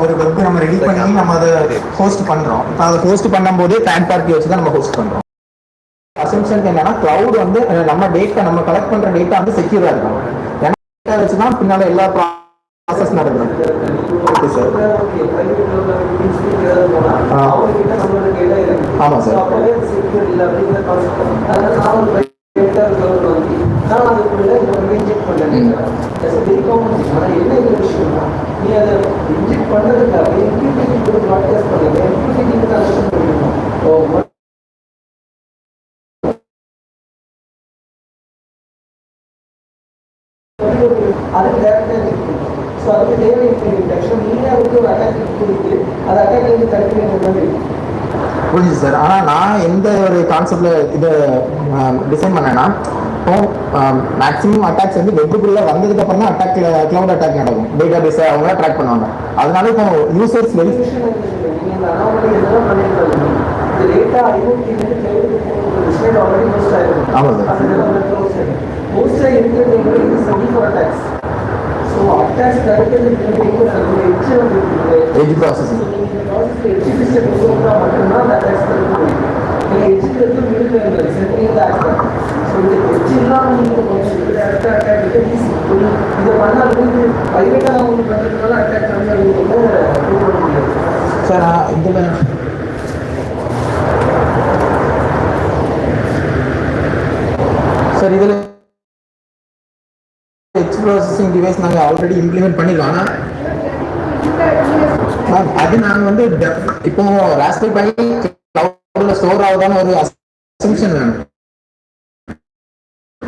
ஒரு வெப் நம்ம ரெடி பண்ணி நம்ம அதை ஹோஸ்ட் பண்றோம். அதை ஹோஸ்ட் பண்ணும்போது தேர்ட் பார்ட்டி வச்சு தான் நம்ம ஹோஸ்ட் பண்றோம். அசம்ஷன் என்னன்னா கிளவுட் வந்து நம்ம டேட்டா நம்ம கலெக்ட் பண்ற டேட்டா வந்து செக்யூரா இருக்கும். ஏன்னா டேட்டா வச்சுதான் பின்னால எல்லா ப்ராசஸ் நடக்கும். Okay sir. ஆமா சார். அதுக்கு டேரக்டாக இருக்கு. ஸோ அதுக்கு தேவை ஆக்சுவலாக நீங்கள் வந்து ஒரு அட்டாக் கொடுத்து அது அட்டாக்லேருந்து தடுக்கிற மாதிரி புரியுது சார். ஆனால் நான் எந்த ஒரு கான்செப்ட்ல இதை டிசைன் பண்ணேன்னா, இப்போ மேக்ஸிமம் அட்டாக்ஸ் வந்து வெப்புக்குள்ள வந்ததுக்கு அப்புறம் தான் கிளவுட் அட்டாக் நடக்கும். டேட்டா பேஸை அவங்க ட்ராக் பண்ணுவாங்க. அதனால இப்போ யூசர்ஸ் நீங்கள் இந்த அனாமலி எதெல்லாம் பண்ணியிருக்காங்க இந்த டேட்டா ஐஓடிலேருந்து கிளவுட் ஆல்ரெடி மோஸ்ட் ஆகிருக்கும். ஆமாம் சார். மோஸ்ட் இருக்கிறது இது 74 அட்டாக்ஸ். ஸோ அட்டாக்ஸ் தடுக்கிறதுக்கு எட்ஜ் ப்ராசஸிங் மட்டும்தான் அந்த அட்டாக்ஸ் தடுக்க முடியும். நீங்கள் எஜ்ஜுக்கு மிடில் சென்ட்ரிங் ஆக்ட். ஸோ இந்த எட்ஜ் இல்லாமல் நீங்கள் டேரக்டாக அட்டாக் இதை பண்ணால் வந்து ப்ரைவேட்டாக உங்களுக்கு பண்ணுறதுனால அட்டாக் பண்ணி ப்ரூவ் பண்ண முடியாது சார். இதில் சார் இதில் எட்ஜ் ப்ராசஸிங் டிவைஸ் நாங்கள் ஆல்ரெடி இம்ப்ளிமெண்ட் பண்ணிடுவோம். ஆனால் அது நாங்கள் வந்து இப்போ ராஸ்பெரி பை கிளவுட்ல ஸ்டோர் ஆகுதான்னு ஒரு அசம்ஷன் வேணும்.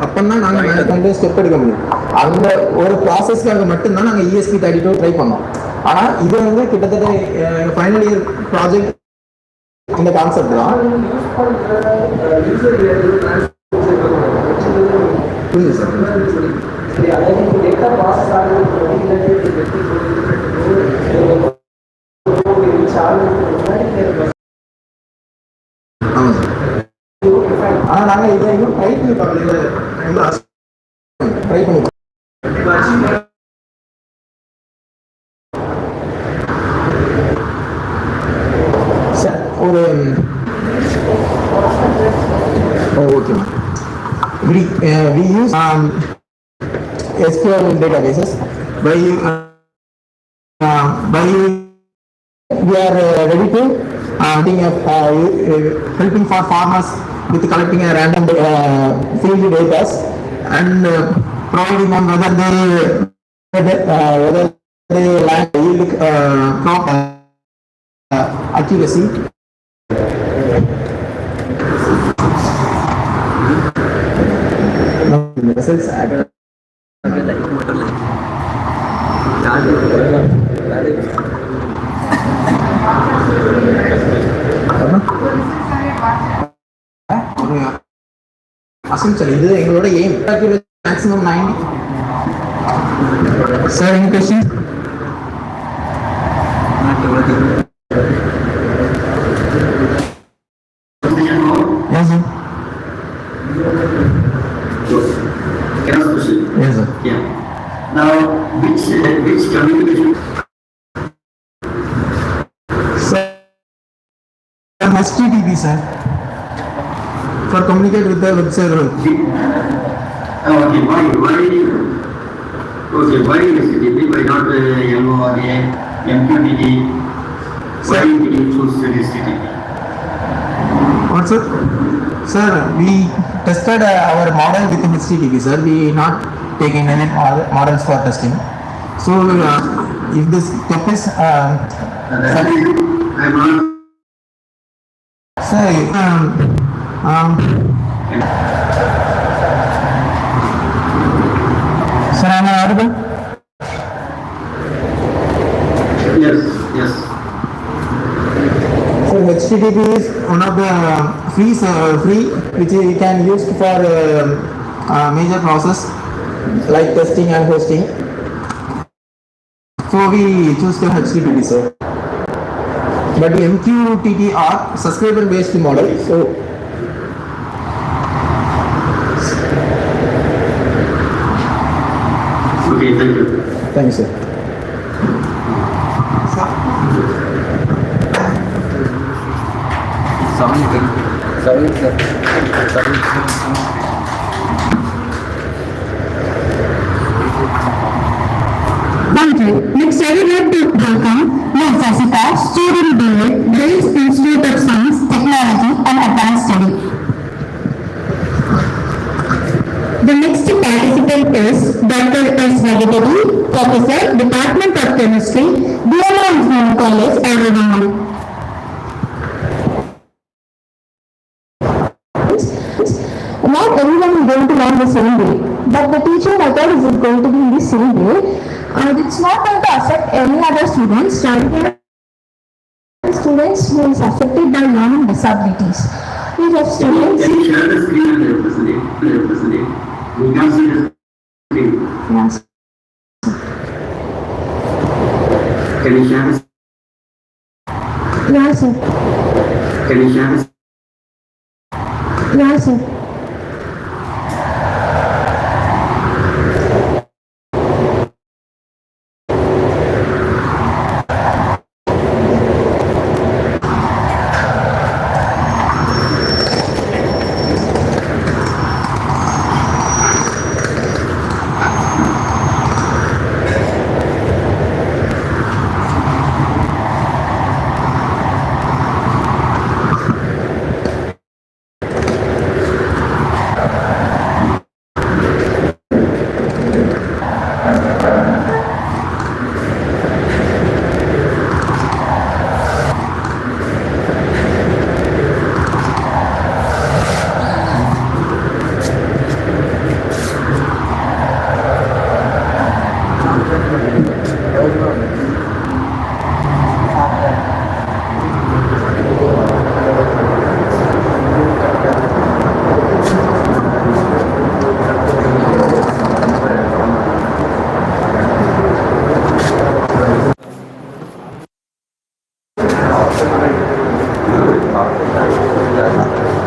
அப்பதான் நாங்கள் வந்து ஸ்டெப் எடுக்க முடியும். அந்த ஒரு ப்ராசஸ்க்காக மட்டும்தான் நாங்கள் ESP32 ட்ரை பண்ணோம். ஆனால் இது வந்து கிட்டத்தட்ட எங்கள் ஃபைனல் இயர் ப்ராஜெக்ட் இந்த கான்செப்ட் தான். புரியுது சார். டேட்டா ப்ராசஸ் ஆகுது. ஆமாம் சார். ஆனால் நாங்கள் இதை இன்னும் ட்ரை பண்ணி பார்க்கல. ட்ரை பண்ணி சார் ஒரு okay ma'am. we use SQL databases by we are ready to helping for farmers with collecting a random field data and providing them whether they land yield crop accuracy. Results assumption இது எங்களோட aim maximum 90. Sir, any question? Yes sir. Can I ask a question? Yes sir. Yeah. Now, which communication? Sir, HTTP sir, for communicate with the web server. Okay, why HTTP? Why not MORA, MQTT? Why did you choose HTTP? What sir? Sir, we tested our model with HTTP sir. We not taken any models for testing. So if this step is I'm not. sir, sir, am I audible? Yes, yes. So HTTP is one of the free which we can use for major process like testing and hosting. So we choose the HTTP sir. But the MQTT are subscriber based model. So Okay, thank you. thank you sir. Sir. Thank you. Next, I would like to welcome Ms. Jessica, student DA, Grace Institute of Science, Technology and Advanced Study. The next participant is Dr. S. Vegetable, Professor, Department of Chemistry, DMI Engineering College, Arizona. Not everyone is going to learn the same way, but the teaching method is going to be in the same way, and it's not going to affect any other students. Students who is affected by learning disabilities. We have students. Can you share the screen and represent? We can see the screen. Yes. Can you share the Yes, sir. Can you share the Yes, sir.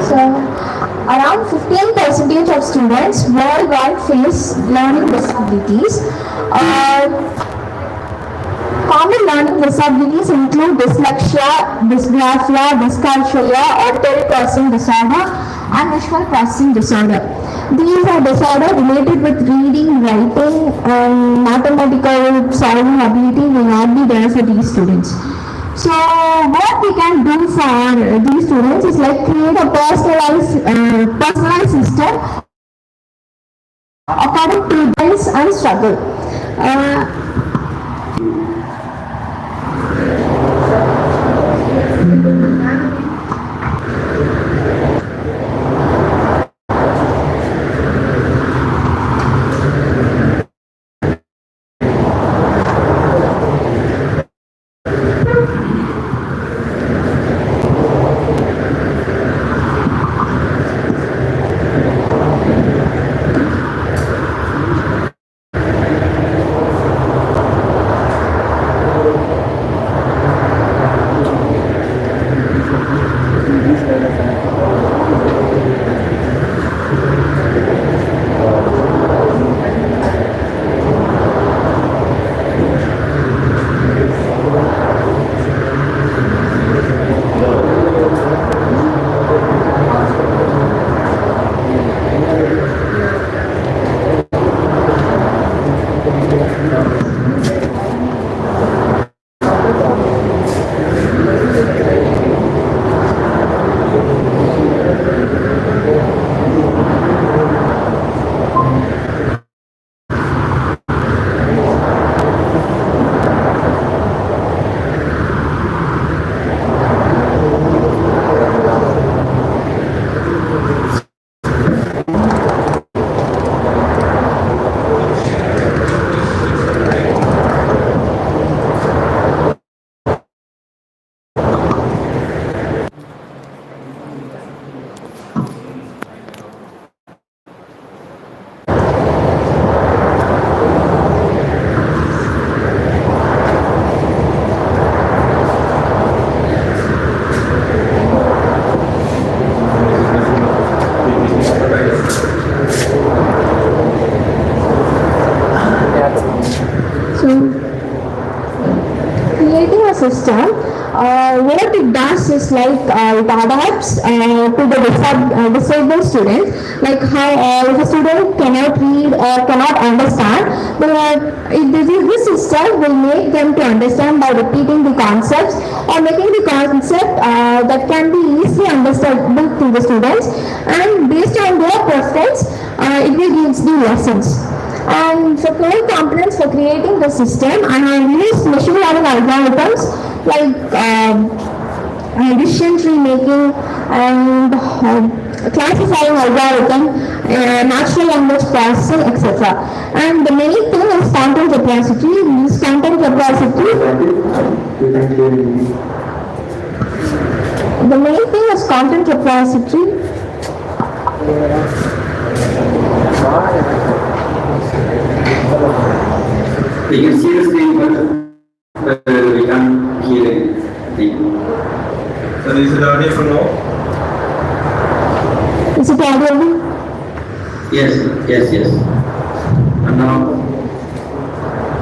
So, around 15% of students worldwide face learning disabilities. Common learning disabilities include dyslexia, dysgraphia, dyscalculia, auditory processing disorder, and visual processing disorder. These are disorders related with reading, writing, and mathematical solving ability will not be there for these students. So what we can do for these students is like create a personalized system according to their and struggle. So, creating a system what it does is like it adapts to the disabled students, like how if a student cannot read or cannot understand, this system will make them to understand by repeating the concepts or making the concept that can be easily understandable to the students, and based on their preference it will give the lessons. And for core components for creating the system, I have used machine learning algorithms like decision tree making and classifying algorithm, natural language processing, etc. And the main thing is content capacity. This content capacity. The main thing is content capacity. We can see the screen, but we can't hear anything. So is it audio from now? Is it audible? Yes. And now,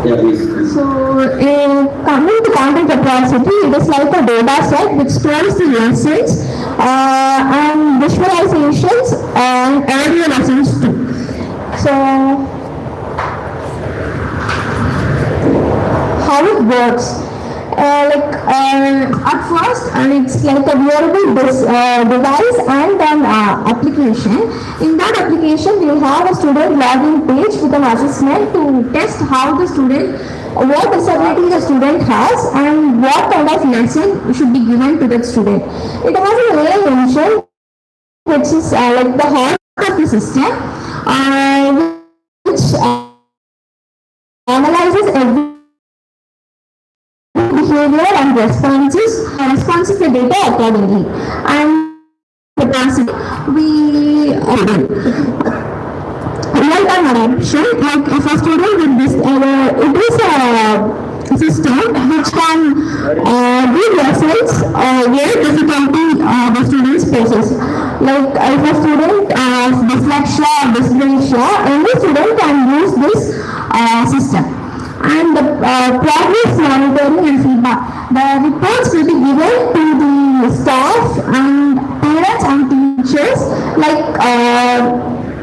yeah, please. So, coming to content capacity, it is like a data set which stores the lessons and visualizations and audio lessons too. So, how it works? At first, it's like a wearable device and an application. In that application, we have a student login page with an assessment to test how the student, what disability the student has and what kind of lesson should be given to that student. It has an AI engine which is like the heart of the system, which analyzes every behavior and responses the data accordingly. And capacity, we real-time adaptation, like if a student with this, it is a system which can give lessons where difficulty the students faces. Like if a student has dyslexia or dyspraxia, any student can use this system. And the progress monitoring and feedback. The reports will be given to the staff and parents and teachers, like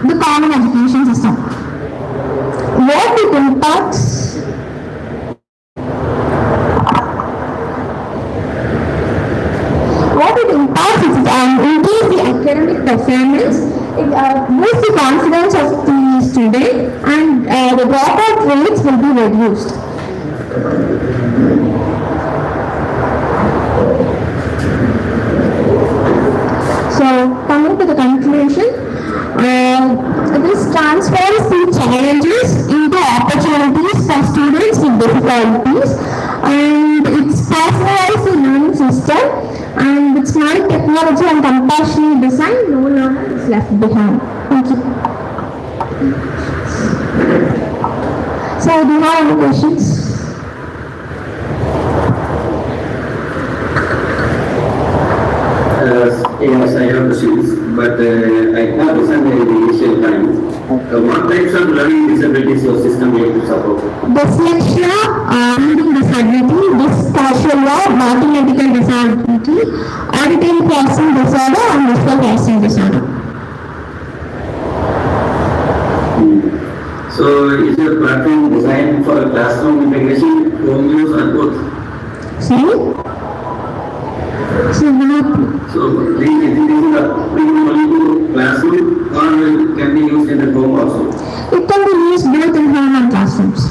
the common education system. What it impacts? What it impacts is increase the academic performance, it boosts the confidence of the student, and the dropout rates will be reduced. So, coming to the conclusion, this transfers the challenges into opportunities for students with difficulties, and it's personalized the learning system, and with smart technology and compassionate design, no learner is left behind. Thank you. So, do you have any questions? Yes, I have questions, but I have listened in the initial time. What types of learning disabilities your system able to support? Dyslexia, reading disability, dyscalculia, mathematical disability, auditory processing disorder, and visual processing disorder. So, is your platform designed for classroom integration, home use, or both? Sorry? So, So, is it only to classroom or can be used in the home also? it can be used both in home and classrooms.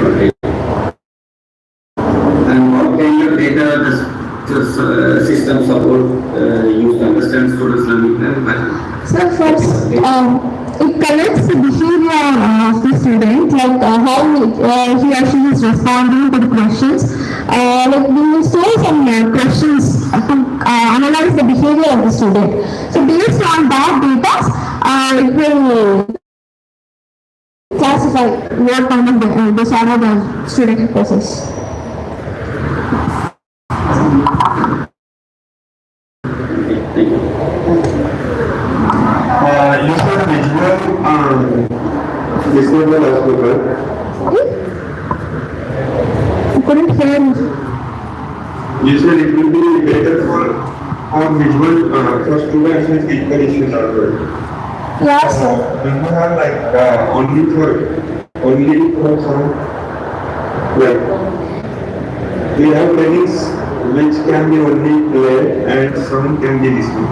Okay. And what kind of data does this system support use to understand students' learning pattern? So first, it collects the behavior of the student, like how he or she is responding to the questions. Like we will store some questions to analyze the behavior of the student. So based on that data, it will classify what kind of disorder the student possesses. Thank you. You said visual and disabled as well, right? Sorry? with equal issues also. Yeah, sir. Do you have like only for some like we have trainings which can be only played and some can be listened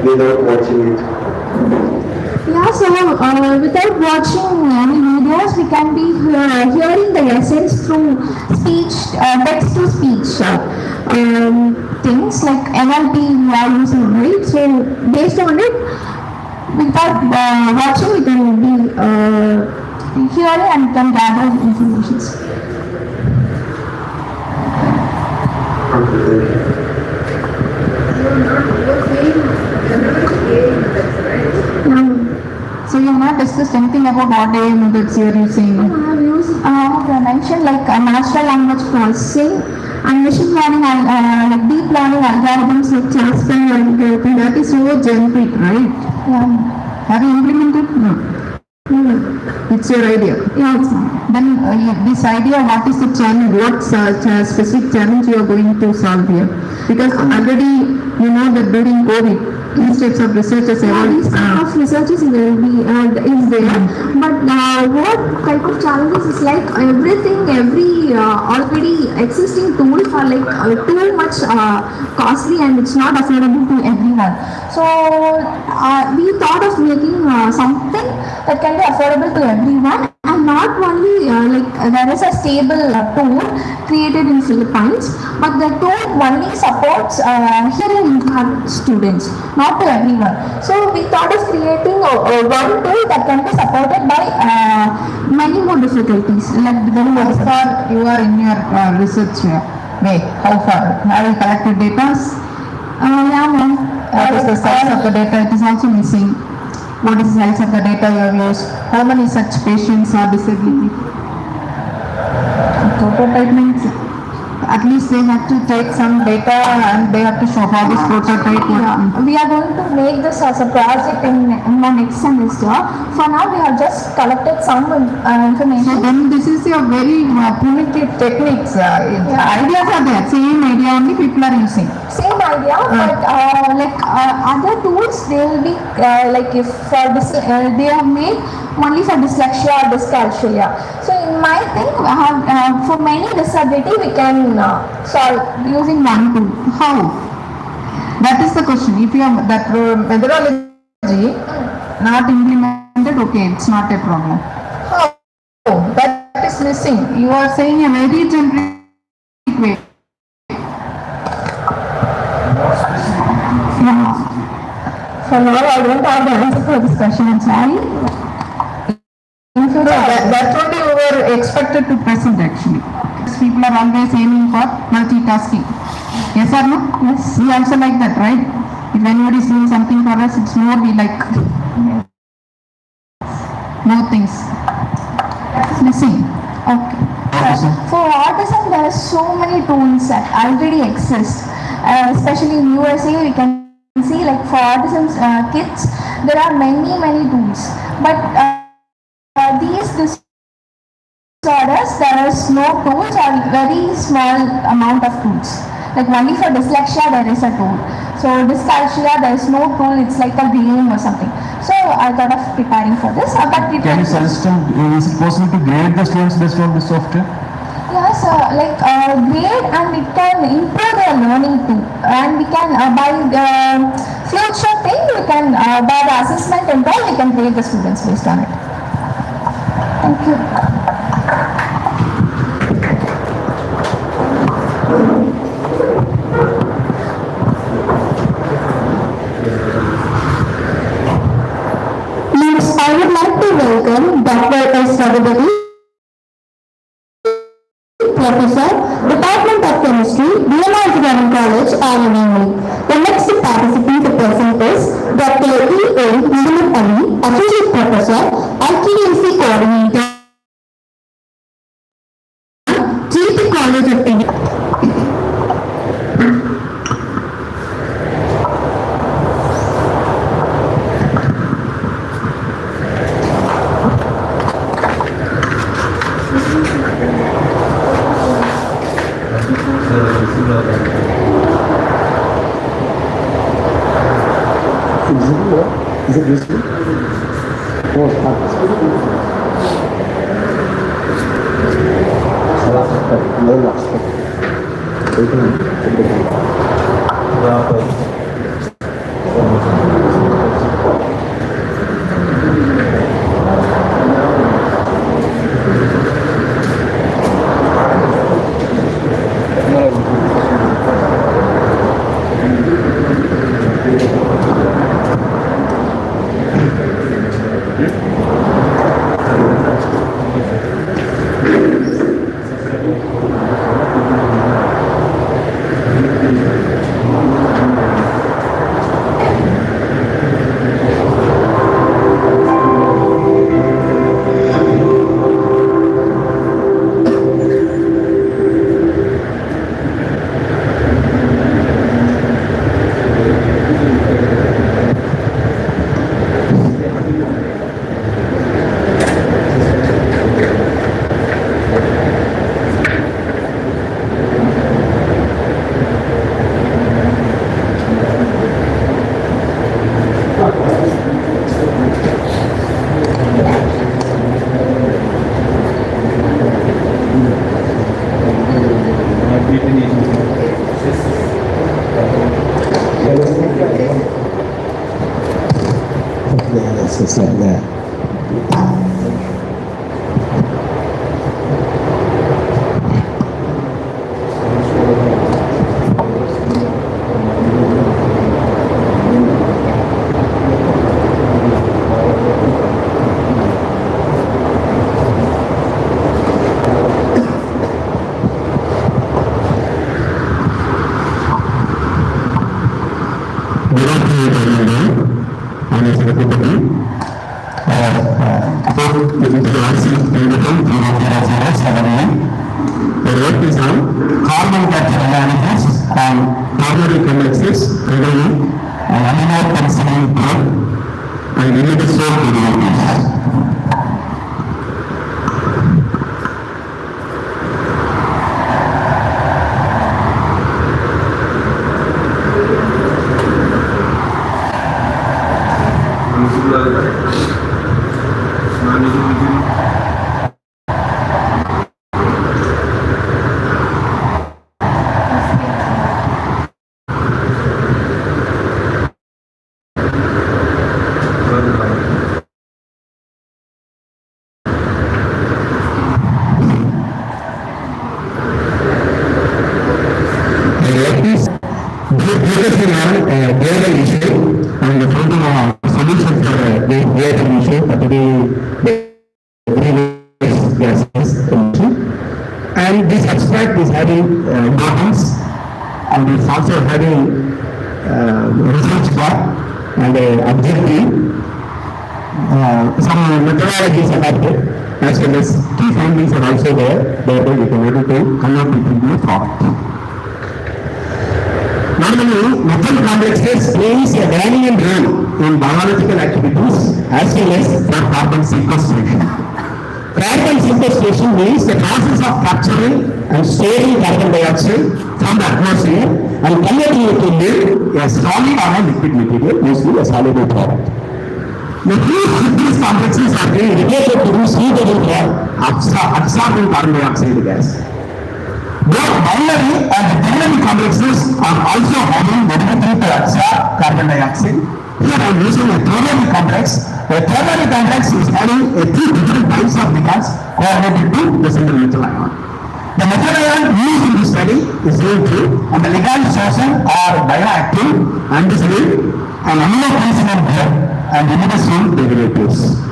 without watching it. Yeah, so without watching any videos, we can be hearing the lessons through speech, text to speech things like NLP values, right? So based on it, without watching, we can be hearing and can gather information. So you have not discussed anything about what AI methods you are using? I have mentioned like natural language processing and machine learning, like deep learning algorithms like Jasper and That is so generic, right? yeah. Have you implemented? No. It's your idea. Yeah, it's not. Then this idea, what is the challenge? What specific challenge you are going to solve here? Because already you know that during COVID, these types of researchers These type of researches will be is there, but what type of challenges is like every already existing tools are like too much costly and it's not affordable to everyone. So we thought of making something that can be affordable to everyone, and not only there is a stable tool created in Philippines, but the tool only supports hearing impaired students, not to everyone. So we thought of creating one tool that can be supported by many more difficulties. Like how far you are in your research way? How far? Have you collected data? yeah, ma'am. What is the size of the data? It is also missing. What is the size of the data you have used? How many such patients are disability? Prototype means at least they have to take some data and they have to show how this prototype works. We are going to make this as a project in the next semester. For now, we have just collected some information. So then this is your very primitive techniques. Ideas are there, same idea only people are using. Same idea, but other tools they will be like if for this they have made only for dyslexia or dyscalculia. So in my thing, for many disability we can solve using one tool. How? That is the question. If you have that methodology not implemented, okay, it's not a problem. How? That is missing. You are saying a very generic way. For now, I don't have the answer for this question. I'm sorry. That's only we were expected to present actually. People are always aiming for multitasking. Yes or no? Yes. We also like that, right? If anybody is doing something for us, it's more we like more things. It's missing. Okay. For autism, there are so many tools that already exist. Especially in USA, we can see like for autism kids, there are many tools. But these disorders, there is no tools or very small amount of tools. Like only for dyslexia, there is a tool. So dyscalculia, there is no tool. It's like a game or something. So I thought of preparing for this. But can you suggest is it possible to grade the students based on this software? Yes, grade, and it can improve their learning too. And we can by the future thing, we can by the assessment and all, we can grade the students based on it. Thank you. Next, I would like to welcome Dr. S. Raghubati, Professor, Department of Chemistry, DMI Engineering College, Ireland. The next participant to present is Dr. E. A. Muhammad Ali, Associate Professor, ITAC Coordinator, DMI College of India. Is it useful? Oh, yes, it's like that. Carbon capture analysis and coronary complexes, and amino penicillin drug and limited source derivatives. And this abstract is having importance, and it's also having research bar and objective. Some methodologies adapted, as well as key findings are also there. Therefore, we can able to come up with a new product. Normally, methyl complexes plays a dominant role in biological activities as well as for carbon sequestration. Carbon sequestration means the process of capturing and storing carbon dioxide from the atmosphere and converting it into a solid or a liquid material, mostly a soluble product. The two these complexes are being related to be suitable for absorbing carbon dioxide gas. Both binary and ternary complexes are also having the ability to absorb carbon dioxide. Here I am using a ternary complex. A ternary complex is having a two different types of ligands coordinated to the single methyl ion. The methyl ion used in this study is linked to, and the ligands chosen are bioactive and is linked an amino penicillin drug and imidazole derivatives.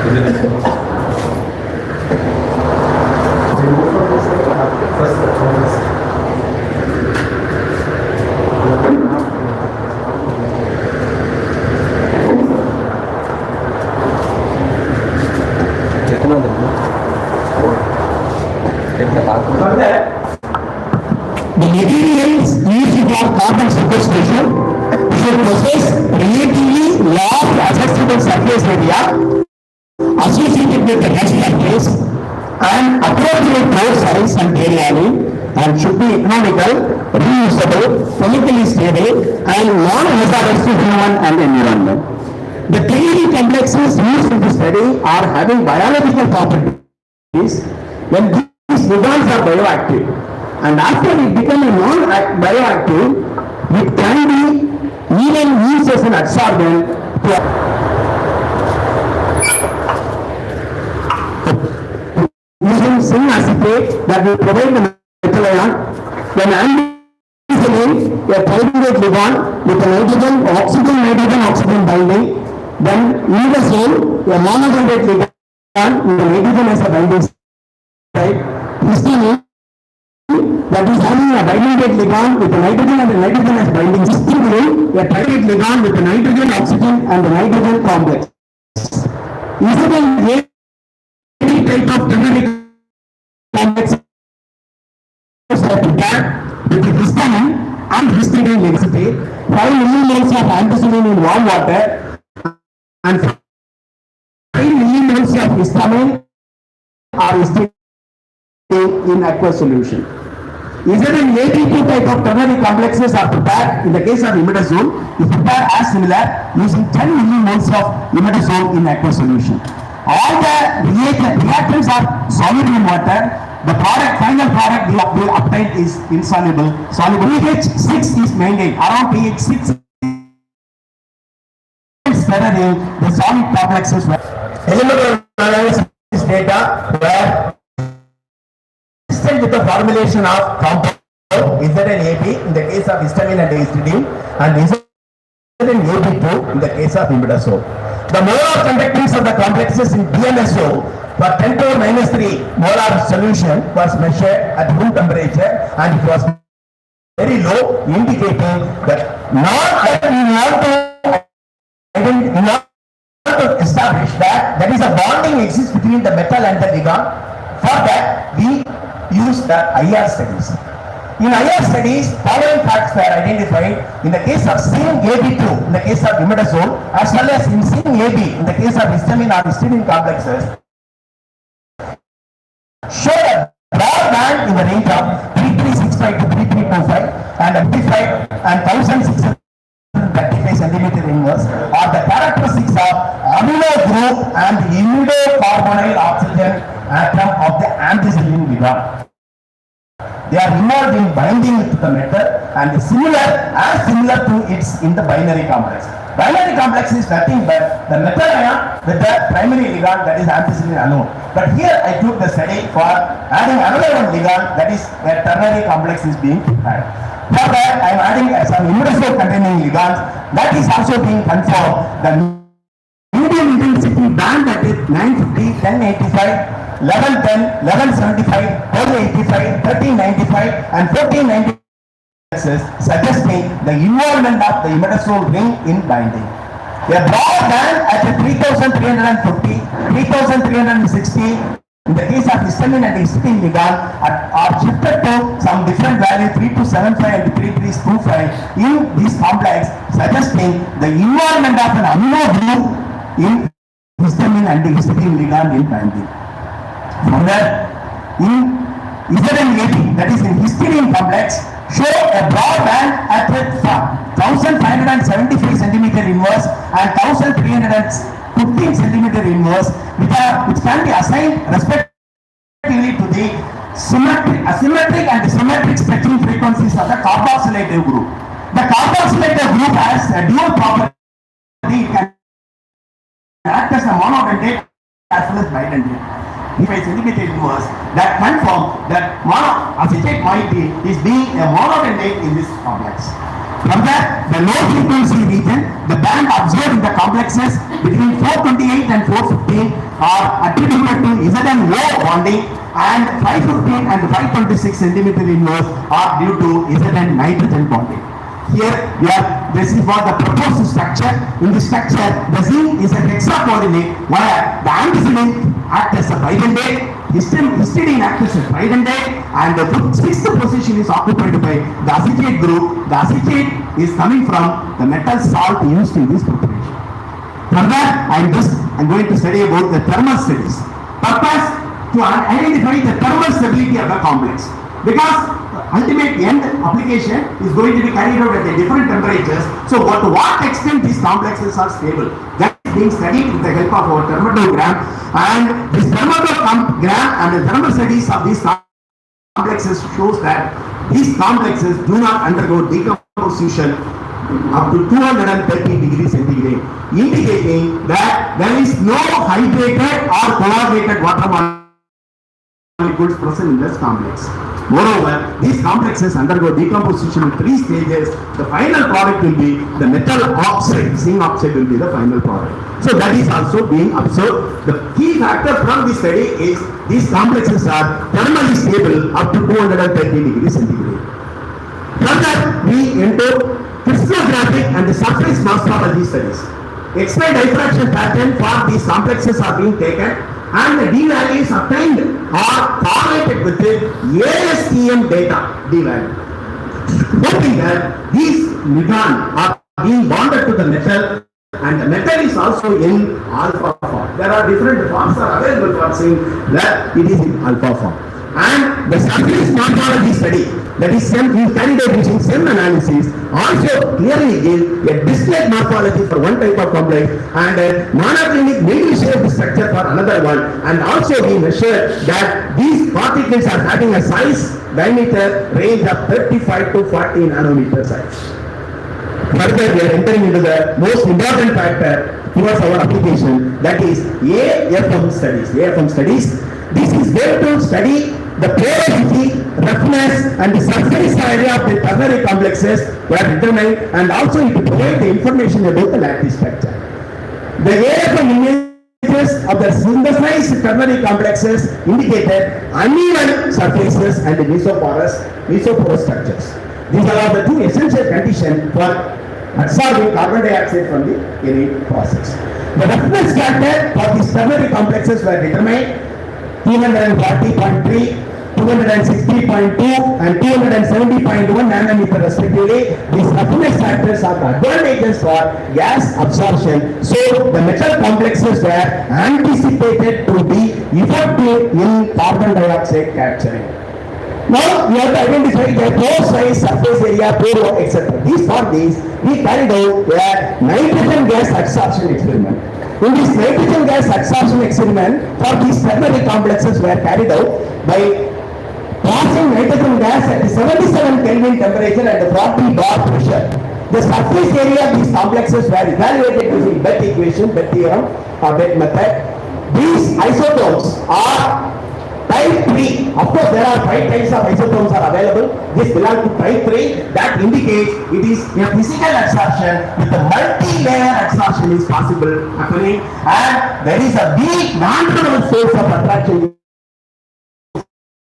The materials used for carbon sequestration should possess relatively large accessible surface area associated with the next surface and appropriate pore size and area and should be economical, reusable, chemically stable and non-hazardous to human and environment. The 3D complexes used in the study are having biological properties when these ligands are bioactive. And after it becomes non-bioactive, it can be even used as an adsorbent to using zinc acetate that will provide the metal ion. When amphetamine, a pyruvate ligand with a nitrogen-oxygen binding, then imidazole, a monohydrate ligand with the nitrogen as a binding site, histamine, that is having a bivalent ligand with the nitrogen and the nitrogen as binding system, a pyruvate ligand with the nitrogen, oxygen and the nitrogen complex. Is it any type of ternary complex with the histamine and histidine acetate, 5 millimoles of ampicillin in warm water and 5 millimoles of histamine or histidine in aqueous solution. Is there an AP2 type of ternary complexes are prepared? In the case of imidazole, is prepared as similar using 10 millimoles of imidazole in aqueous solution. All the reactants are soluble in water. The final product we obtain is insoluble. Soluble pH 6 is maintained. Around pH 6 is better in the solid complexes. Elemental analysis data where with the formulation of compound is there an AB in the case of histamine and histidine and is there an AB2 in the case of imidazole. The molar conductance of the complexes in DMSO for 10 to minus 3 molar solution was measured at room temperature and it was very low, indicating that not to establish that there is a bonding exists between the metal and the ligand. For that we use the IR studies. In IR studies, following facts were identified in the case of zinc AB2, in the case of imidazole, as well as in zinc AB, in the case of histamine or histidine complexes, show a broad band in the range of 3365 to 3325 and 55 and 1635 centimeter inverse are the characteristics of amino group and imidocarbonyl oxygen atom of the ampicillin ligand. They are involved in binding with the metal and similar to its in the binary complex. Binary complex is nothing but the metal ion with the primary ligand, that is ampicillin alone. But here I took the study for adding another one ligand, that is where ternary complex is being added. For that I am adding some imidazole containing ligands that is also being confirmed. The medium intensity band, that is 950, 1085, 1110, 1175, 1285, 1395 and 1490 suggesting the involvement of the imidazole ring in binding. A broad band at 3350, 3360 in the case of histamine and histidine ligand are shifted to some different value 3275 and 3325 in this complex, suggesting the involvement of an amino group in histamine and histidine ligand in binding. Further, in ZNAP, that is in histidine complex, show a broad band at 1575 centimeter inverse and 1315 centimeter inverse, which can be assigned respectively to the asymmetric and symmetric spectrum frequencies of the carboxylative group. The carboxylative group has a dual property. It can act as a monodentate as well as bidentate. If I centimeter inverse, that confirm that monoacetate moiety is being a monodentate in this complex. Further, the low frequency region, the band observed in the complexes between 428 and 415 are attributable to ZNO bonding, and 515 and 526 centimeter inverse are due to ZN nitrogen bonding. Here, this is for the proposed structure. In the structure, the zinc is a hexacoordinate where the antacid acts as a pyrindate, histidine acts as a pyrindate, and the sixth position is occupied by the acetate group. The acetate is coming from the metal salt used in this preparation. Further, I'm going to study about the thermal studies. Purpose to identify the thermal stability of the complex, because ultimate end application is going to be carried out at the different temperatures. So, to what extent these complexes are stable, that is being studied with the help of our thermotogram, and this thermotogram and the thermal studies of these complexes shows that these complexes do not undergo decomposition up to 230 degrees centigrade, indicating that there is no hydrated or coagulated water molecules present in this complex. Moreover, these complexes undergo decomposition in 3 stages. The final product will be the metal oxide, zinc oxide will be the final product. So that is also being observed. The key factor from this study is these complexes are thermally stable up to 230 degrees centigrade. Further, we enter crystallographic and the surface morphology studies. X-ray diffraction pattern for these complexes are being taken, and the D values obtained are correlated with the ASTM data D value. Hoping that these ligands are being bonded to the metal, and the metal is also in alpha form. There are different forms are available for saying that it is in alpha form. And the surface morphology study, that is carried out using SEM analysis, also clearly gives a discrete morphology for one type of complex and a monoclinic needle shaped structure for another one. And also we measure that these particles are having a size diameter range of 35 to 40 nanometer size. Further, we are entering into the most important factor towards our application, that is AFM studies. AFM studies, this is where to study the porosity, roughness, and the surface area of the ternary complexes were determined, and also it provides the information about the lattice structure. The AFM images of the synthesized ternary complexes indicated uneven surfaces and mesoporous structures. These are the 2 essential conditions for absorbing carbon dioxide from the any process. The roughness factor for these ternary complexes were determined 240.3, 260.2 and 270.1 nanometer respectively. These roughness factors are the advantages for gas absorption. So the metal complexes were anticipated to be effective in carbon dioxide capturing. Now we have to identify the pore size, surface area, pore, etc. These we carried out a nitrogen gas absorption experiment. In this nitrogen gas absorption experiment, for these ternary complexes were carried out by passing nitrogen gas at 77 Kelvin temperature and 40 bar pressure. The surface area of these complexes were evaluated using BET equation, BET theorem or BET method. These isotopes are type 3. Of course, there are 5 types of isotopes are available. This belongs to type 3. That indicates it is a physical absorption with a multi-layer absorption is possible happening, and there is a weak non-thermal source of attraction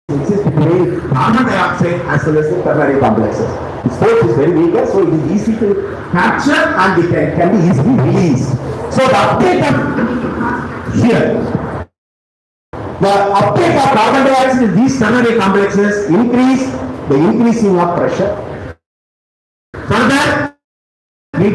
exists between carbon dioxide as well as the ternary complexes. This force is very weak, so it is easy to capture and it can be easily released. So the uptake of here. The uptake of carbon dioxide in these ternary complexes increase the increasing of pressure. Further, we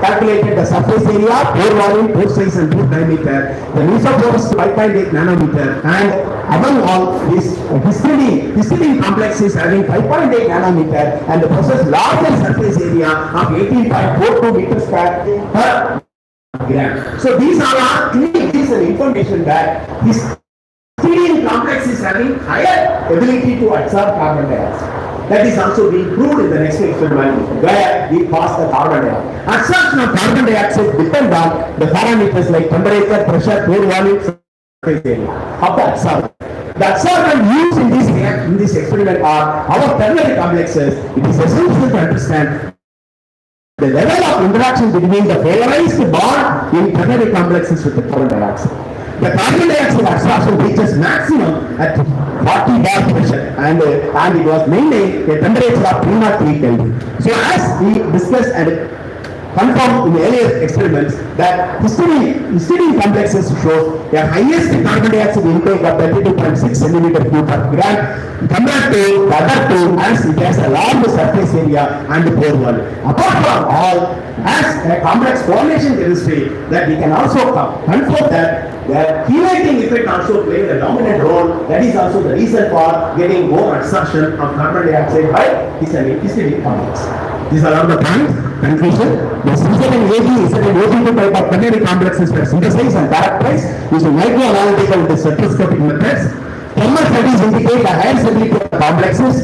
calculated the surface area, pore volume, pore size and pore diameter. The mesoporous 5.8 nanometer, and among all this histidine complex is having 5.8 nanometer and the process larger surface area of 18.42 meters square per gram. So these are our gives an information that this histidine complex is having higher ability to absorb carbon dioxide. That is also being proved in the next experiment where we pass the carbon dioxide. Absorption of carbon dioxide depends on the parameters like temperature, pressure, pore volume, surface area of the absorbent. The absorbent used in this experiment are our ternary complexes. It is essential to understand the level of interaction between the polarized bond in ternary complexes with the carbon dioxide. The carbon dioxide absorption reaches maximum at 40 bar pressure and it was maintained a temperature of 303 Kelvin. So as we discussed and confirmed in earlier experiments that histidine complexes shows the highest carbon dioxide intake of 32.6 centimeter cube per gram compared to the other two as it has a large surface area and pore volume. Apart from all, as a complex formation chemistry that we can also confirm that the chelating effect also playing a dominant role. That is also the reason for getting more absorption of carbon dioxide by histidine complex. These are all the points. Conclusion: the Z and AG type of ternary complexes were synthesized and characterized using microanalytical and spectroscopic methods. Thermal studies indicate a higher stability of the complexes.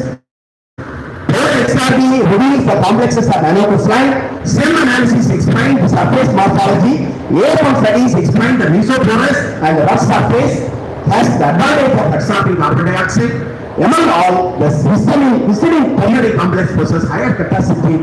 XRD reveals the complexes are nanocrystalline. SEM analysis explained the surface morphology. A1 studies explain the mesoporous and the rough surface has the advantage of absorbing carbon dioxide. Among all, the histidine ternary complex possesses higher capacity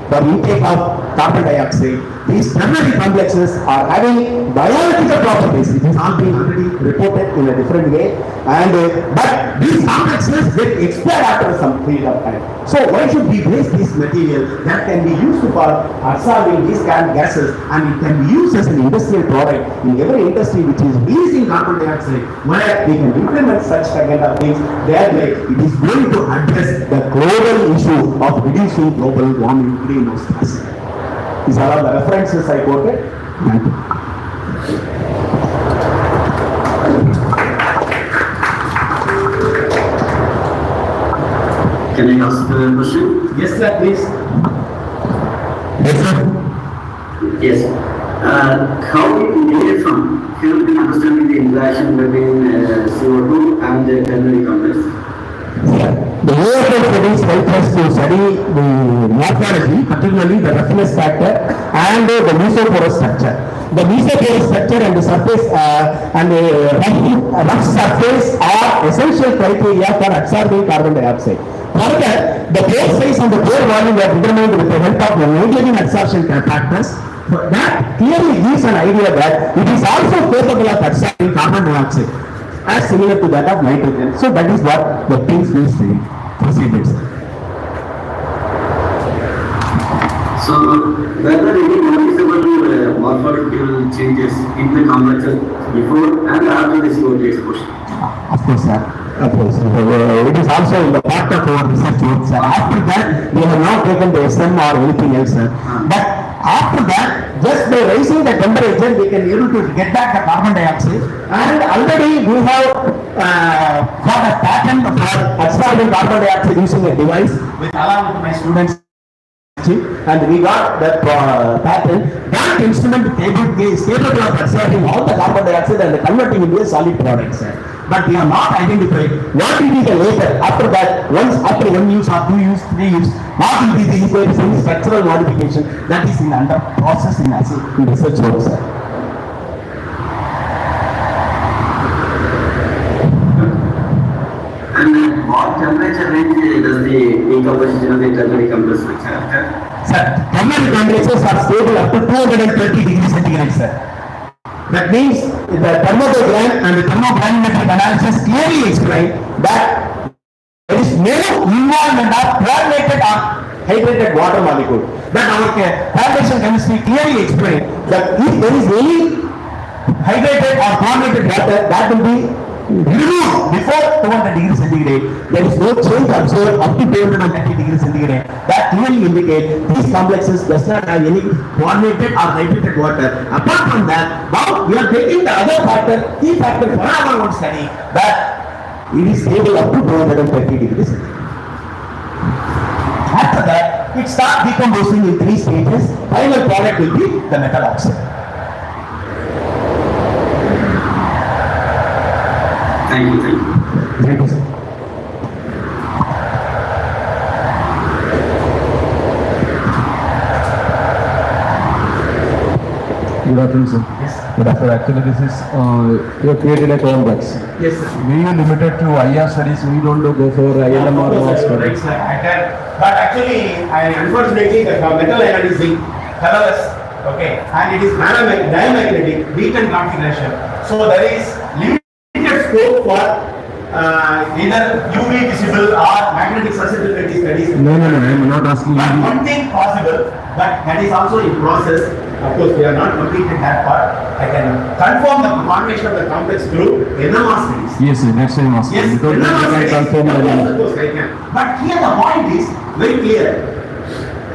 for intake of carbon dioxide. These ternary complexes are having biological properties. It has all been already reported in a different way, and but these complexes get expired after some period of time. So why should we waste this material that can be used for absorbing these gases, and it can be used as an industrial product in every industry which is releasing carbon dioxide, where we can implement such kind of things. Thereby, it is going to address the global issue of reducing global warming greenhouse gas. These are all the references I quoted. Thank you. Can I ask a question? Yes, sir, please. Yes, sir. Yes. How do you help in understanding the interaction between CO2 and the ternary complex? The AFL studies help us to study the morphology, particularly the roughness factor and the mesoporous structure. The mesoporous structure and the surface and the rough surface are essential criteria for absorbing carbon dioxide. Further, the pore size and the pore volume are determined with the help of the negligible absorption factors. That clearly gives an idea that it is also capable of absorbing carbon dioxide, as similar to that of nitrogen. So that is what the things will say. Proceedings. So, were there any noticeable morphological changes in the complexes before and after the CO2 exposure? Of course, sir. Of course. It is also in the part of our research work, sir. After that, we have not taken the SM or anything else, sir. But after that, just by raising the temperature, we can able to get back the carbon dioxide. And already we have got a patent for absorbing carbon dioxide using a device with along with my students. And we got that patent. That instrument is capable of absorbing all the carbon dioxide and converting into a solid product, sir. But we have not identified what will be the later after that, once after 1 use or 2 use, 3 use, what will be the required structural modification that is in under process in research work, sir. And what temperature range does the decomposition of the ternary complex occur? Sir, ternary complexes are stable up to 230 degrees centigrade, sir. That means the thermodynamic and the thermodynamic analysis clearly explain that there is no involvement of chlorinated or hydrated water molecule. That our foundation chemistry clearly explain that if there is any hydrated or chlorinated water, that will be removed before 200 degrees centigrade. There is no change observed up to 230 degrees centigrade. That clearly indicates these complexes does not have any chlorinated or hydrated water. Apart from that, now we are taking the other factor, key factor for our own study, that it is stable up to 230 degrees centigrade. After that, it starts decomposing in 3 stages. Final product will be the metal oxide. Thank you. Thank you, sir. Good afternoon, sir. Yes. Good afternoon. Actually, this is, you have created a complex. Yes, sir. We are limited to IR studies. We don't go for ILM or Of course, studies. right, sir. I can, but actually, unfortunately, the metal ion is in colorless, okay, and it is diamagnetic, beaten configuration. So there is limited scope for either UV visible or magnetic susceptibility studies. No, I am not asking But you. one thing possible, but that is also in process. Of course, we are not completed that part. I can confirm the formation of the complex through NMR studies. Yes, sir. That's why I'm asking. Yes, Because NMR I studies. can confirm Of that. course, I can. But here the point is very clear.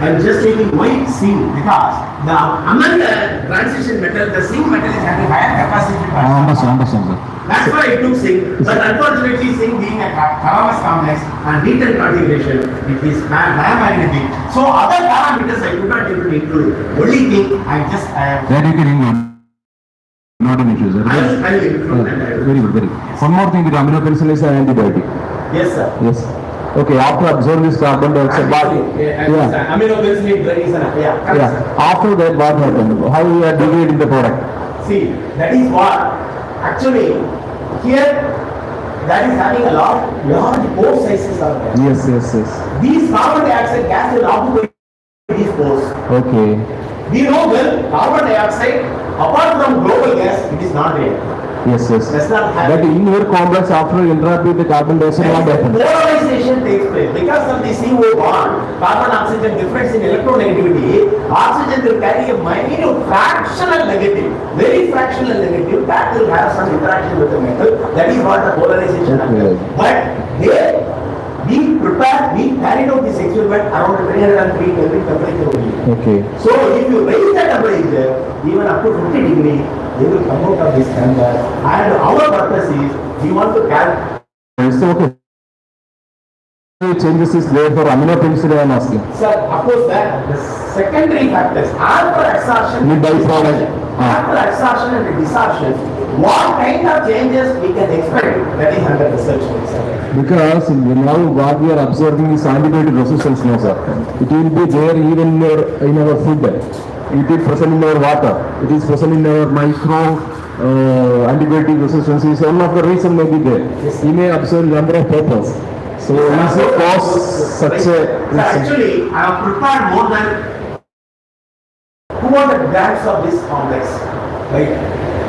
I am just taking white zinc because among the transition metal, the zinc metal is having higher capacity. I understand, sir. That's why I took zinc. But unfortunately, zinc being a Karamas complex and beaten configuration, it is diamagnetic. So other parameters I could not able to include. Only thing I am. That you can include. Not an issue, sir. I will include and I will. Very good, very good. One more thing, the amino penicillin is an antibiotic. Yes, sir. Yes. Okay, after absorbing this carbon dioxide, Yeah. Amino penicillin drug is an yeah. After that, what happened? How we are degrading the product? See, that is what actually here that is having a large pore sizes are there. Yes. These carbon dioxide gas will occupy these pores. Okay. We know well carbon dioxide apart from global gas it is not there. Yes. Does not have. But in your complex, after interact with the carbon dioxide, what happens? Polarization takes place because of the CO bond, carbon oxygen difference in electronegativity. Oxygen will carry a minute fractional negative, very fractional negative that will have some interaction with the metal. That is what the polarization happens. But here we carried out this experiment around 303 Kelvin temperature only. Okay. So if you raise the temperature even up to 50 degrees, they will come out of this chamber. And our purpose is we want to calculate. It's okay. Changes is there for amino penicillin, I am asking. Sir, of course that the secondary factors after absorption, The byproduct. after absorption and desorption, what kind of changes we can expect that is under research. Sir. Because now what we are observing is antibiotic resistance now, sir. It will be there even in our food. It is present in our water. It is present in our micro antibiotic resistance. Is one of the reason may be there. Yes. We may observe number of purpose. So is it cause such a? Sir, actually, I have prepared more than 200 grams of this complex, right?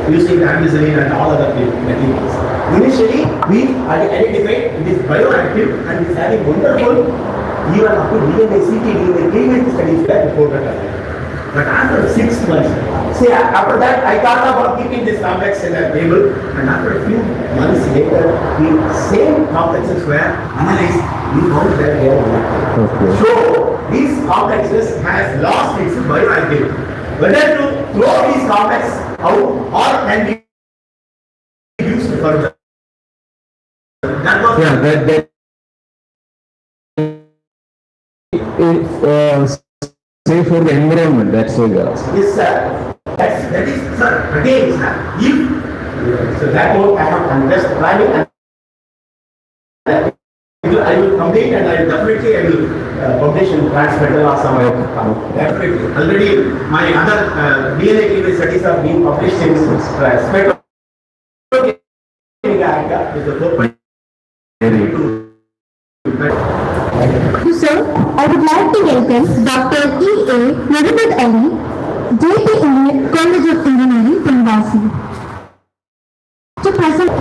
Using ampicillin and all other materials. Initially, we identified it is bioactive and it is having wonderful, even up to DNA, ctDNA, clinical studies were reported. But after 6 months, say after that, I thought about keeping this complex in a table, and after a few months later, the same complexes were analyzed. We found that they are not. Okay. So these complexes has lost its bioactivity. Whether to throw these complexes out or can be used further. That was Yeah, that safe for the environment. That's why we are asking. yes, sir. That is, sir. Again, sir. If so, that one I'm just planning and I will complete and I will publish in transmetal or somewhere. Definitely. Already my other DNA clinical studies are being published in Spectrum. Sir, I would like to welcome Dr. E.A. Mohammed Ali, JP College of Engineering, Penvasi, to present.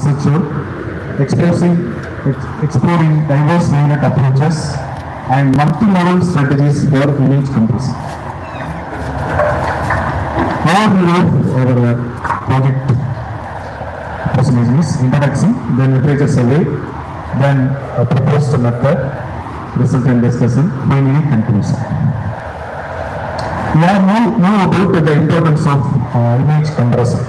researcher, exploring diverse unit approaches and multi-level strategies for image compression. Our project presentation is introduction, then literature survey, then a proposed method, resultant discussion, finally conclusion. We have now about the importance of image compression.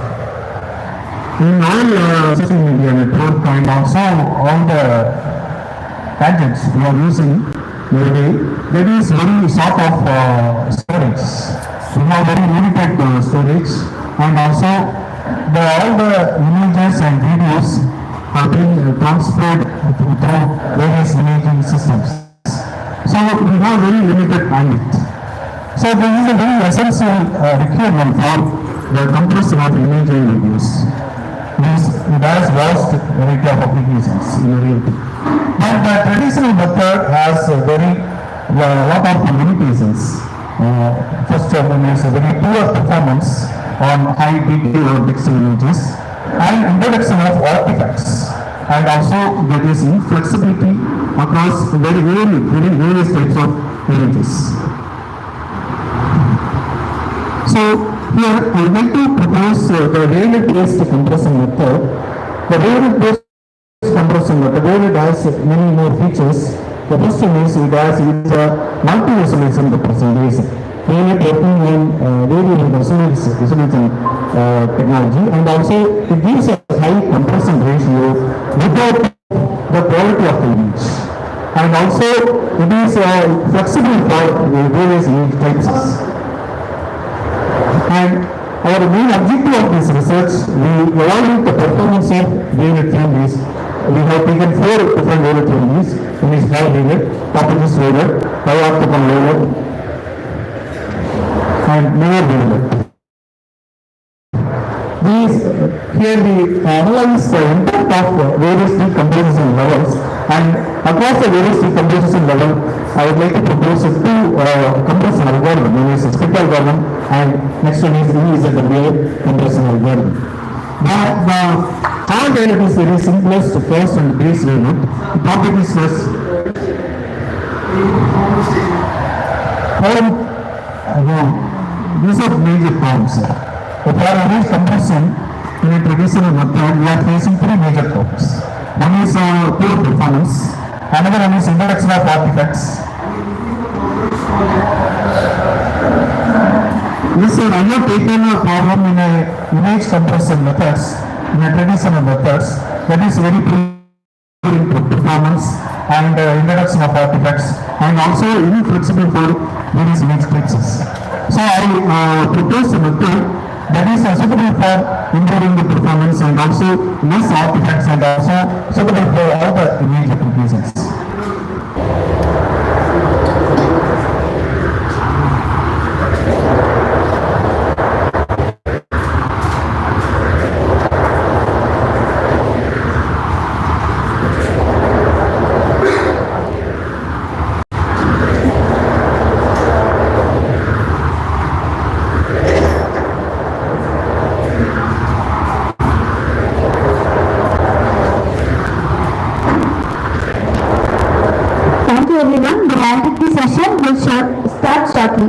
In all social media network and also all the gadgets we are using nowadays, there is very sort of storage. We have very limited storage, and also all the images and videos are being transferred through various imaging systems. So we have very limited bandwidth. So this is a very essential requirement for the compression of image and videos. It has vast variety of applications in reality. But the traditional method has a lot of limitations. First of all, is a very poor performance on high detail or pixel images, and introduction of artifacts, and also there is inflexibility across various types of images. So here I would like to propose the variant-based compression method. The variant-based compression method, variant has many more features. The first one is it has a multi-resolution representation. Variant working in variable resolution technology, and also it gives a high compression ratio without the quality of the image. And also it is flexible for various image types. And our main objective of this research, we evaluate the performance of variant families. We have taken 4 different variant families, image high variant, properties variant, bioptical variant, and near variant. Here we analyze the impact of various decomposition levels, and across the various decomposition level, I would like to propose 2 compression algorithm. One is a split algorithm, and next one is EZWA compression algorithm. Now, the hard variant is very simplest, first and base variant. The properties first. These are major problems. For image compression in a traditional method, we are facing 3 major problems. One is poor performance, another one is introduction of artifacts. This is I have taken a problem in a image compression methods, in a traditional methods, that is very poor in performance and introduction of artifacts, and also inflexible for various image textures. So I propose a method that is suitable for improving the performance and also less artifacts, and also suitable for all the image applications. Everyone, the activity session will start shortly.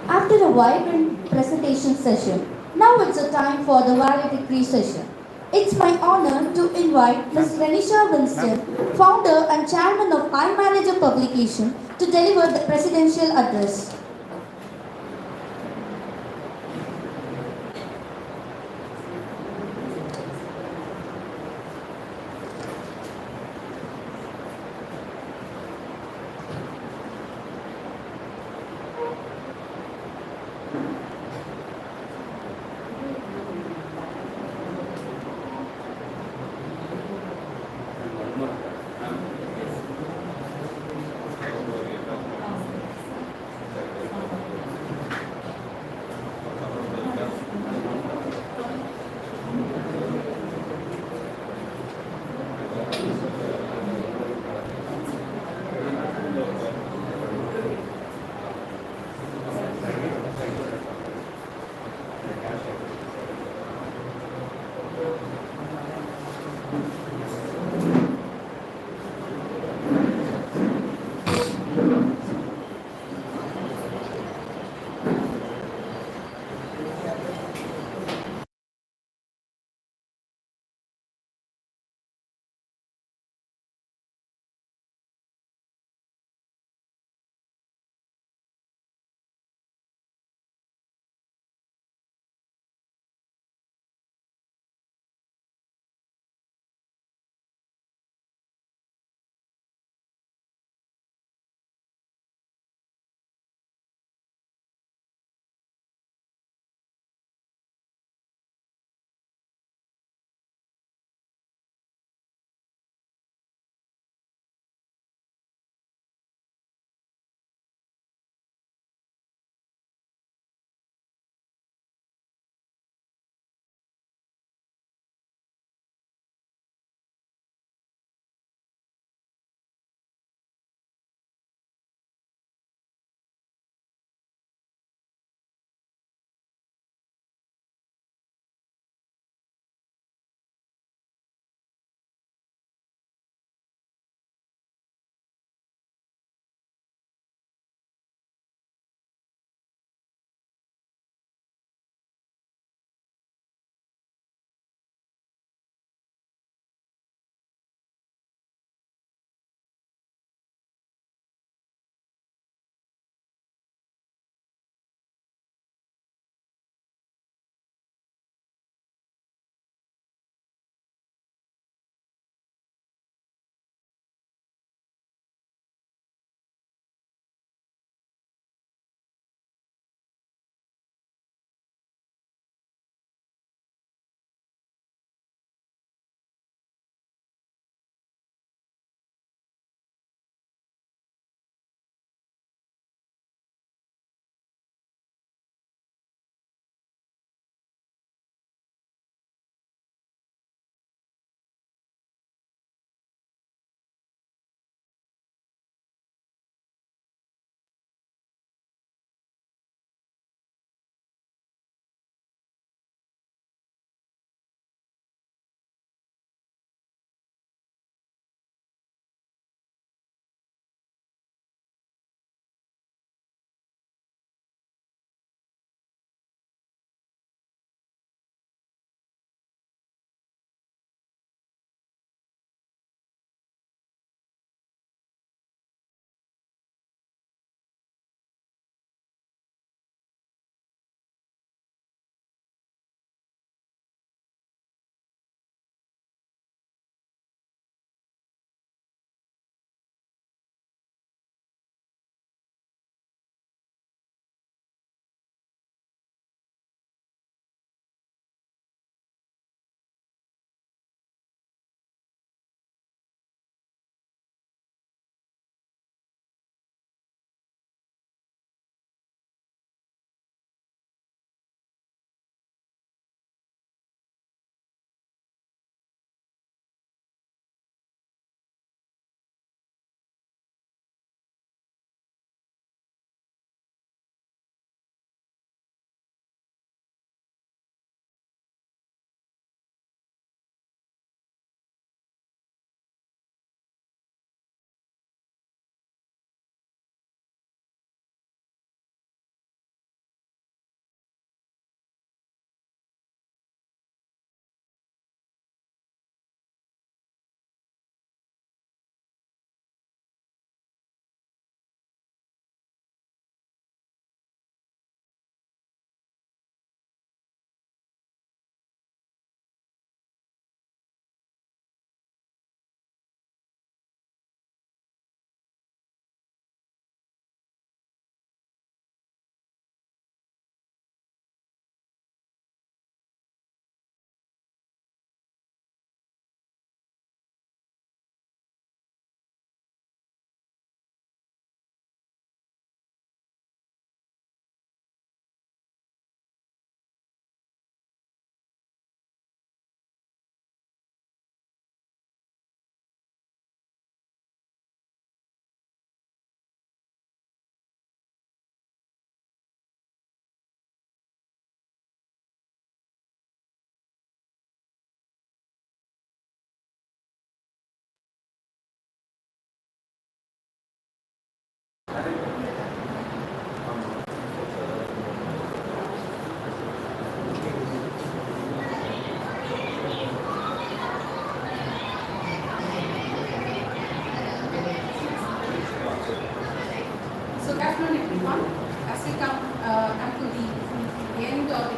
After a vibrant presentation session, now it's a time for the valedictory session. It's my honor to invite Ms. Renisha Winston, founder and chairman of iManager Publication, to deliver the presidential address.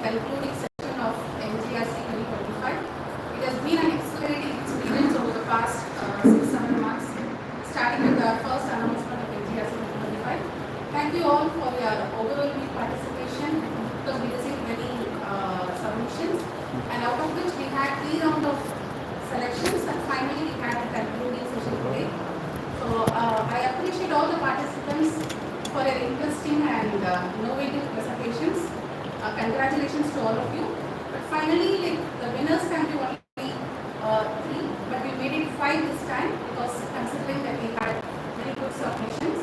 concluding session of NGRC 2025. It has been an exhilarating experience over the past 6-7 months, starting with the first announcement of NGRC 2025. Thank you all for your overwhelming participation, because we received many submissions, and out of which we had 3 rounds of selections, and finally we had a concluding session today. So I appreciate all the participants for your interesting and innovative presentations. Congratulations to all of you. But finally, the winners can be only 3, but we made it 5 this time, because considering that we had very good submissions.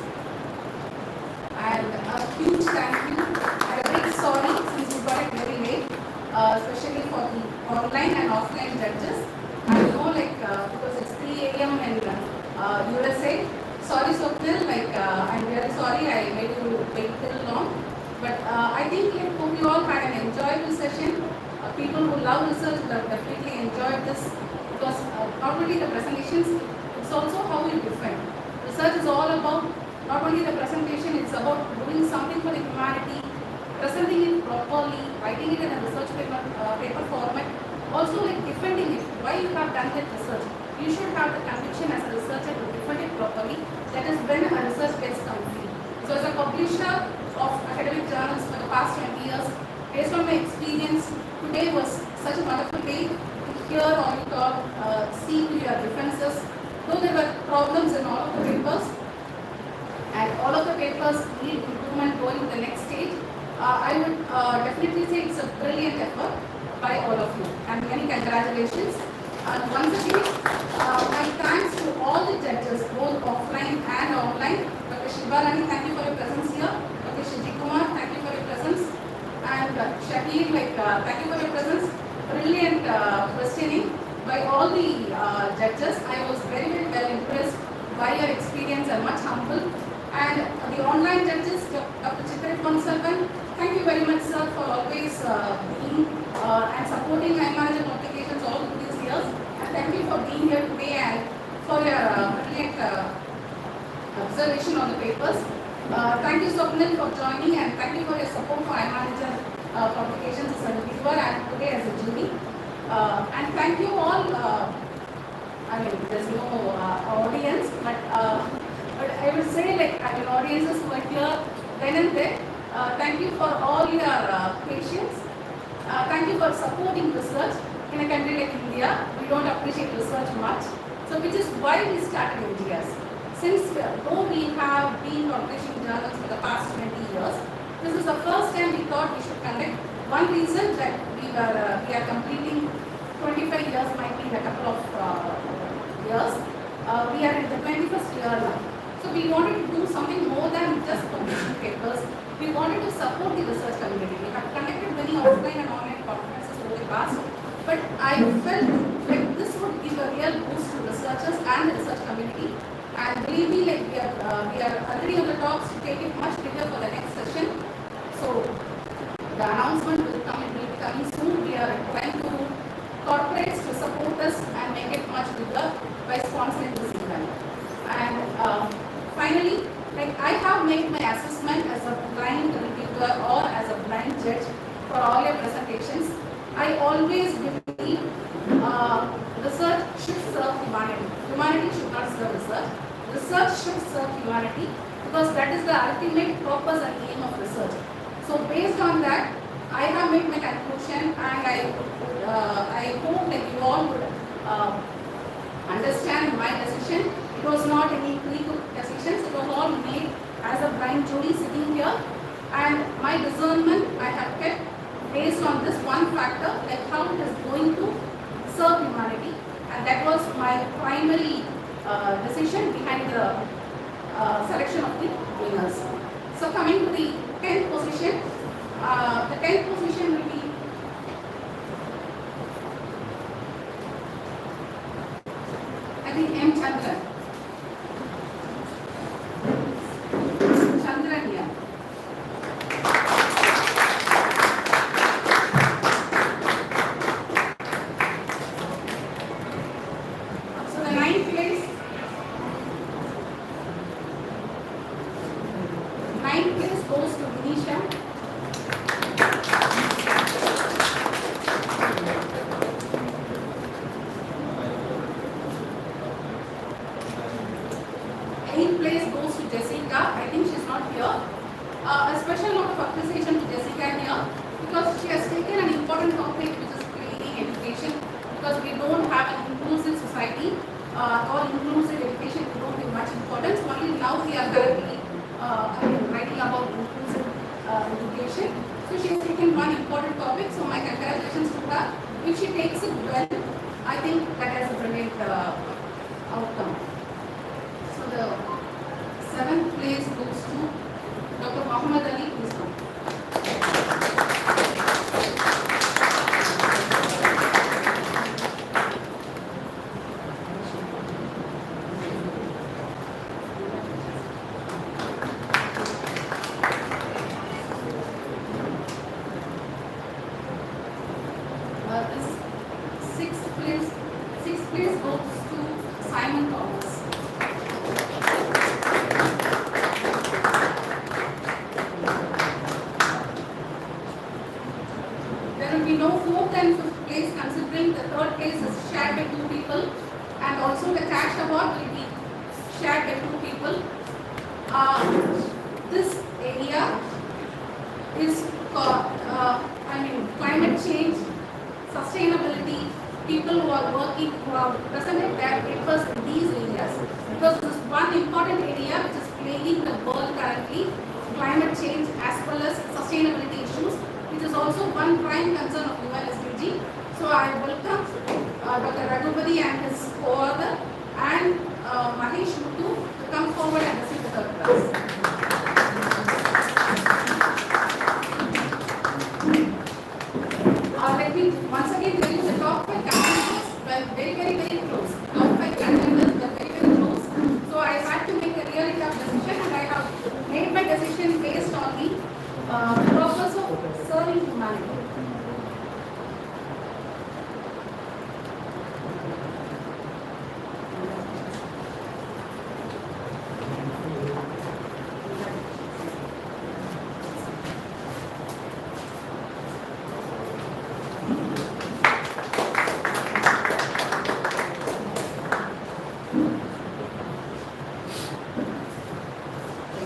And a huge thank you and a big sorry since we got it very late, especially for the online and offline judges. I know, because it's 3 a.m. in USA. Sorry, Swapnil, I'm very sorry I made you wait till long. But I think hope you all had an enjoyable session. People who love research will have definitely enjoyed this, because not only the presentations, it's also how you defend. Research is all about not only the presentation, it's about doing something for the humanity, presenting it properly, writing it in a research paper format, also defending it, why you have done that research. You should have the conviction as a researcher to defend it properly. That is when a research gets complete. So as a publisher of academic journals for the past 20 years, based on my experience, today was such a wonderful day to hear all you talk, see your defenses. Though there were problems in all of the papers, and all of the papers need improvement going to the next stage, I would definitely say it's a brilliant effort by all of you, and many congratulations. And once again, my thanks to all the judges, both offline and online. Dr. Shibarani, thank you for your presence here. Dr. Shiji Kumar, thank you for your presence. And Shahir, thank you for your presence. Brilliant questioning by all the judges. I was very, very well impressed by your experience and much humbled. And the online judges, Dr. Chitrit Consultant, thank you very much, sir, for always being and supporting my manager applications all through these years. And thank you for being here today and for your brilliant observation on the papers. Thank you, Swapnil, for joining, and thank you for your support for my manager publications as a reviewer and today as a jury. And thank you all. There's no audience, but I would say, audiences who are here then and there, thank you for all your patience. Thank you for supporting research. In a country like India, we don't appreciate research much. So which is why we started NGS. Since though we have been publishing journals for the past 20 years, this is the first time we thought we should conduct. One reason that we are completing 25 years, might be in a couple of years. We are in the 21st year now. So we wanted to do something more than just publishing papers. We wanted to support the research community. We have conducted many offline and online conferences over the past, but I felt like this would give a real boost to researchers and the research community. And believe me, we are already on the talks to take it much bigger for the next session. So the announcement will be coming soon. We are trying to corporates to support us and make it much bigger by sponsoring this event. And finally, I have made my assessment as a blind reviewer or as a blind judge for all your presentations. I always believe research should serve humanity. Humanity should not serve research. Research should serve humanity, because that is the ultimate purpose and aim of research. So based on that, I have made my conclusion, and I hope that you all would understand my decision. It was not any pre-cooked decisions. It was all made as a blind jury sitting here, and my discernment I have kept based on this one factor, how it is going to serve humanity, and that was my primary decision behind the selection of the winners. So coming to the 10th position, the 10th position will be I think M. Chandran. Chandran here. So the 9th place. 9th place goes to Vinisha. because we don't have an inclusive society or inclusive education. We don't give much importance. Only now we are currently writing about inclusive education. So she has taken one important topic. So my congratulations to her. If she takes it well, I think that has a brilliant outcome. So the 7th place goes to Dr. Muhammad Ali. Please come. Sixth place goes to Simon Thomas. There will be no 4th and 5th place, considering the 3rd place is shared by 2 people, and also the cash award will be shared by 2 people. This area is climate change, sustainability. People who are working, who have presented their papers in these areas, because this is one important area which is plaguing the world currently, climate change as well as sustainability issues, which is also one prime concern of UNSDG. So I welcome Dr. Raghupati and his co-author and Mahesh Muthu to come forward and receive the 3rd prize. Let me once again tell you the top 5 candidates were very close. Top 5 candidates were very close. So I had to make a really tough decision, and I have made my decision based on the purpose of serving humanity.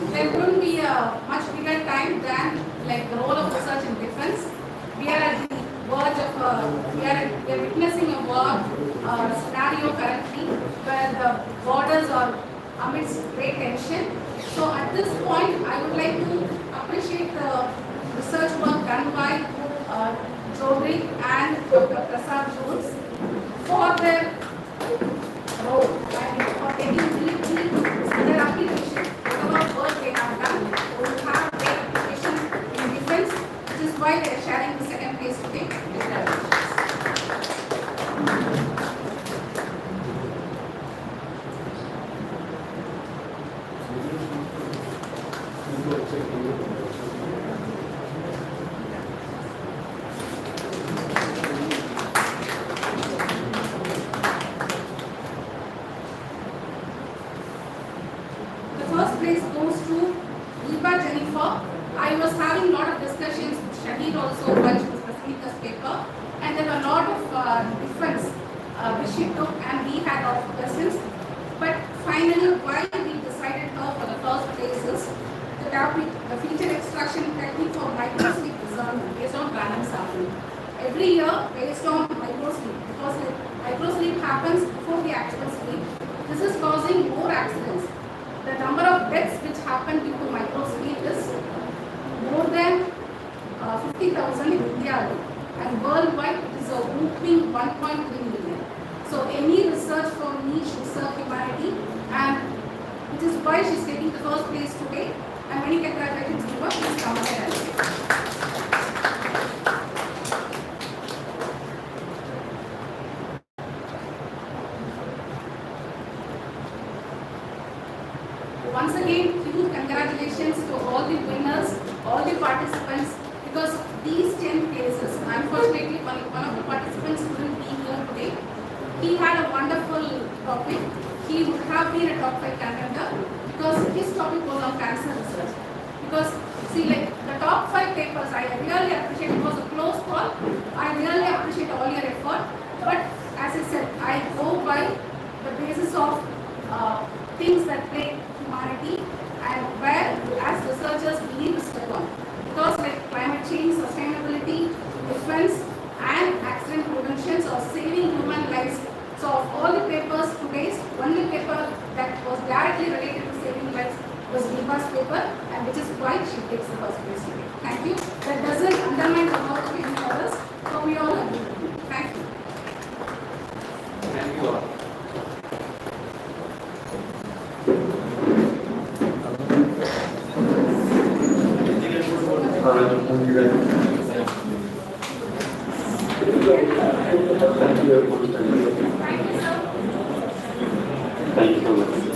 There couldn't be a much bigger time than like the role of research in defense. We are at the verge of we are witnessing a war scenario currently where the borders are amidst great tension. So at this point, I would like to appreciate the research work done by Jodri and Dr. Prasad Jones for their role and for taking their application. Whatever work they have done, they will have their application in defense, which is why they are sharing the 2nd place today. Place goes to Eva Jennifer. I was having a lot of discussions with Shahid also while she was presenting this paper, and there were a lot of difference which she took, and we had a lot of questions. But finally, why we decided her for the 1st place is the topic, the feature extraction technique for microsleep discernment based on random sampling. Every year, based on microsleep, because microsleep happens before the actual sleep, this is causing more accidents. The number of deaths which happen due to microsleep is more than 50,000 in India alone, and worldwide it is a whopping 1.3 million. So any research for me should serve humanity, and which is why she is taking the 1st place today. And many congratulations to her. Please come ahead and say. Once again, huge congratulations to all the winners, all the participants, because these 10 places, unfortunately one of the participants couldn't be here today. He had a wonderful topic. He would have been a top 5 contender because his topic was on cancer research. Because see, like the top 5 papers, I really appreciate. It was a close call. I really appreciate all your effort. But as I said, I go by the basis of things that plague humanity and where, as researchers, we need to step on. Because like climate change, sustainability, defense, and accident prevention or saving human So of all the papers to date, only paper that was directly related to saving lives was Deepa's paper, and which is why she takes the first place today. Thank you. That doesn't undermine the work of any others, but we all agree. Thank you. Thank you all. Thank you very much. Thank you very much. Thank you, sir. Thank you so much.